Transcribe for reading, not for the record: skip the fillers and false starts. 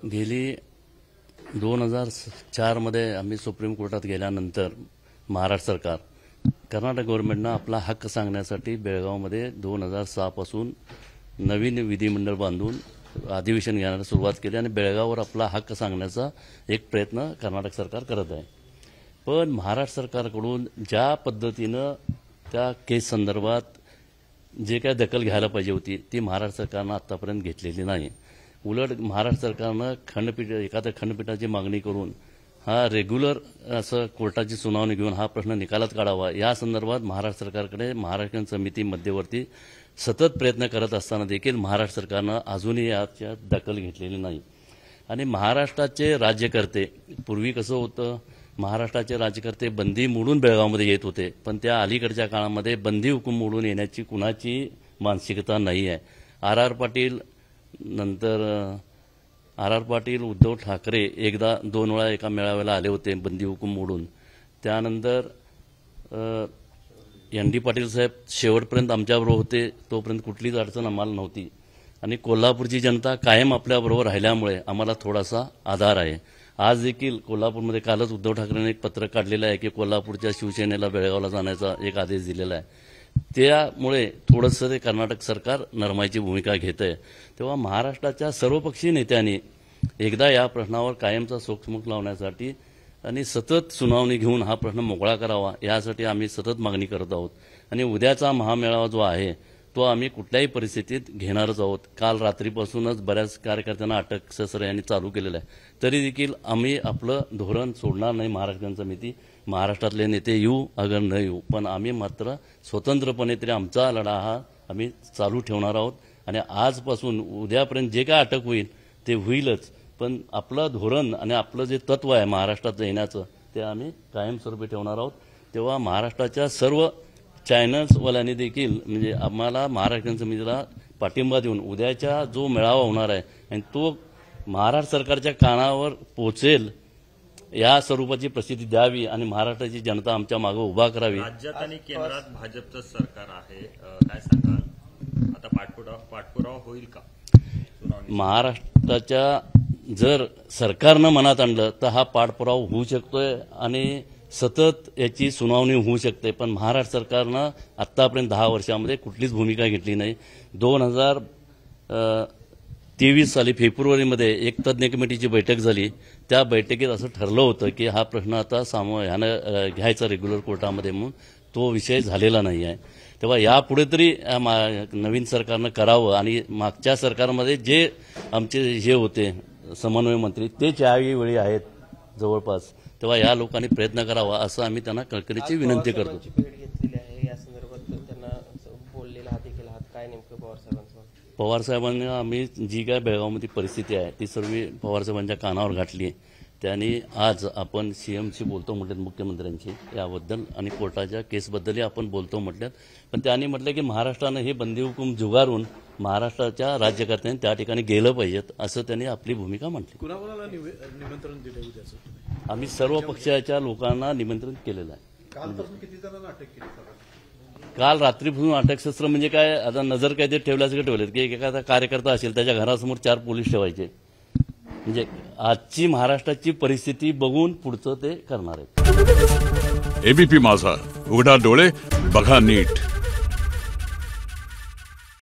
गेली 2004 मध्ये आम्ही सुप्रीम कोर्टात गेल्यानंतर महाराष्ट्र सरकार कर्नाटक गव्हर्नमेंटनं आपला हक्क सांगण्यासाठी बेळगावमध्ये 2006 पासून नवीन विधिमंडळ बांधून अधिवेशन घेण्याला सुरुवात केली आणि बेळगाववर आपला हक्क सांगण्याचा एक प्रयत्न कर्नाटक सरकार करत आहे। पण महाराष्ट्र सरकारकडून ज्या पद्धतीनं त्या केस संदर्भात जे काय दखल घ्यायला पाहिजे होती ती महाराष्ट्र सरकारनं आतापर्यंत घेतलेली नाही। उलट महाराष्ट्र सरकारनं एखाद्या खंडपीठाची मागणी करून हा रेग्युलर असं कोर्टाची सुनावणी घेऊन हा प्रश्न निकालात काढावा या संदर्भात महाराष्ट्र सरकारकडे महाराष्ट्र समिती मध्यवर्ती सतत प्रयत्न करत असताना देखील महाराष्ट्र सरकारनं अजूनही याच्या दखल घेतलेली नाही। आणि महाराष्ट्राचे राज्यकर्ते पूर्वी कसं होतं, महाराष्ट्राचे राज्यकर्ते बंदी मोडून बेळगावमध्ये येत होते, पण त्या अलीकडच्या काळामध्ये बंदी हुकूम मोडून येण्याची कुणाची मानसिकता नाही आहे। आर पाटील नंतर पाटील उद्धव ठाकरे एकदा 2 वेळा एका मेळाव्याला आले होते बंदी हुकूम मोडून। त्यानंतर ND पाटील साहेब शेवटपर्यंत आमच्याबरोबर होते, तोपर्यंत कुठलीच अडचण आम्हाला नव्हती आणि कोल्हापूरची जनता कायम आपल्याबरोबर राहिल्यामुळे आम्हाला थोडासा आधार आहे। आज देखील कोल्हापूरमध्ये कालच उद्धव ठाकरेंनी एक पत्र काढलेलं आहे की कोल्हापूरच्या शिवसेनेला बेळगावला जाण्याचा एक आदेश दिलेला आहे। त्यामुळे थोडंसं ते कर्नाटक सरकार नरमाईची भूमिका घेत आहे। तेव्हा महाराष्ट्राच्या सर्वपक्षीय नेत्यांनी एकदा या प्रश्नावर कायमचा सोक्षमोक्ष लावण्यासाठी आणि सतत सुनावणी घेऊन हा प्रश्न मोकळा करावा यासाठी आम्ही सतत मागणी करत आहोत। आणि उद्याचा महामेळावा जो आहे तो आम्ही कुठल्याही परिस्थितीत घेणारच आहोत। काल रात्रीपासूनच बऱ्याच कार्यकर्त्यांना अटक सत्र यांनी चालू केलेलं आहे, तरी देखील आम्ही आपलं धोरण सोडणार नाही। महाराष्ट्र समिती महाराष्ट्रातले नेते येऊ अगर न येऊ, पण आम्ही मात्र स्वतंत्रपणे तरी आमचा लढा हा आम्ही चालू ठेवणार आहोत। आणि आजपासून उद्यापर्यंत जे काय अटक होईल ते होईलच, पण आपलं धोरण आणि आपलं जे तत्व आहे महाराष्ट्रात येण्याचं ते आम्ही कायमस्वरूपी ठेवणार आहोत। तेव्हा महाराष्ट्राच्या सर्व चॅनल्सवाल्यांनी देखील म्हणजे आम्हाला महाराष्ट्र समितीला पाठिंबा देऊन उद्याचा जो मेळावा होणार आहे आणि तो महाराष्ट्र सरकारच्या कानावर पोहोचेल या स्वरूपाची प्रसिद्धी द्यावी आणि महाराष्ट्राची जनता आमच्या मागे उभा करावी। राज्यात आणि केंद्रात भाजपचं सरकार आहे, काय सांगाल आता पाठपुरावा होईल का? महाराष्ट्राच्या जर सरकारनं मनात आणलं तर हा पाठपुरावा होऊ शकतोय आणि सतत याची सुनावणी होऊ शकते, पण महाराष्ट्र सरकारनं आतापर्यंत 10 वर्षामध्ये कुठलीच भूमिका घेतली नाही। 2023 साली फेब्रुवारीमध्ये एक तज्ज्ञ कमिटीची बैठक झाली, त्या बैठकीत असं ठरलं होतं की हा प्रश्न आता ह्यानं घ्यायचा रेग्युलर कोर्टामध्ये, म्हणून तो विषय झालेला नाही आहे। तेव्हा यापुढे तरी नवीन सरकारनं करावं आणि मागच्या सरकारमध्ये जे आमचे हे होते समन्वय मंत्री ते त्यावेळी आहेत जवळपास, तेव्हा या लोकांनी प्रयत्न करावा असं आम्ही त्यांना कळकळीची विनंती करतो। पवार साहेबांनी आम्ही जी काय बेळगावमध्ये परिस्थिती आहे ती सर्व पवार साहेबांच्या कानावर घातली आहे। त्यांनी आज आपण CMशी बोलतो म्हटल्यात मुख्यमंत्र्यांची याबद्दल आणि कोर्टाच्या केसबद्दलही आपण बोलतो म्हटल्यात, पण त्यांनी म्हटलं की महाराष्ट्रानं हे बंदी हुकूम झुगारून महाराष्ट्राच्या राज्यकर्त्यांनी त्या ठिकाणी गेलं पाहिजेत असं त्यांनी आपली भूमिका म्हटली। कुणाला निमंत्रण दिलं उद्याचं? आम्ही सर्व पक्षाच्या लोकांना निमंत्रण केलेलं आहे। कालपासून किती जणांना अटक केली? काल रात्रीपासून अटकशस्त्र म्हणजे काय, आता नजर काय ते ठेवल्यासारखं ठेवलेत की एखादा कार्यकर्ता असेल त्याच्या घरासमोर 4 पोलीस ठेवायचे, म्हणजे आजची महाराष्ट्राची परिस्थिती बघून पुढचं ते करणार आहेत। ABP माझा, उघडा डोळे बघा नीट।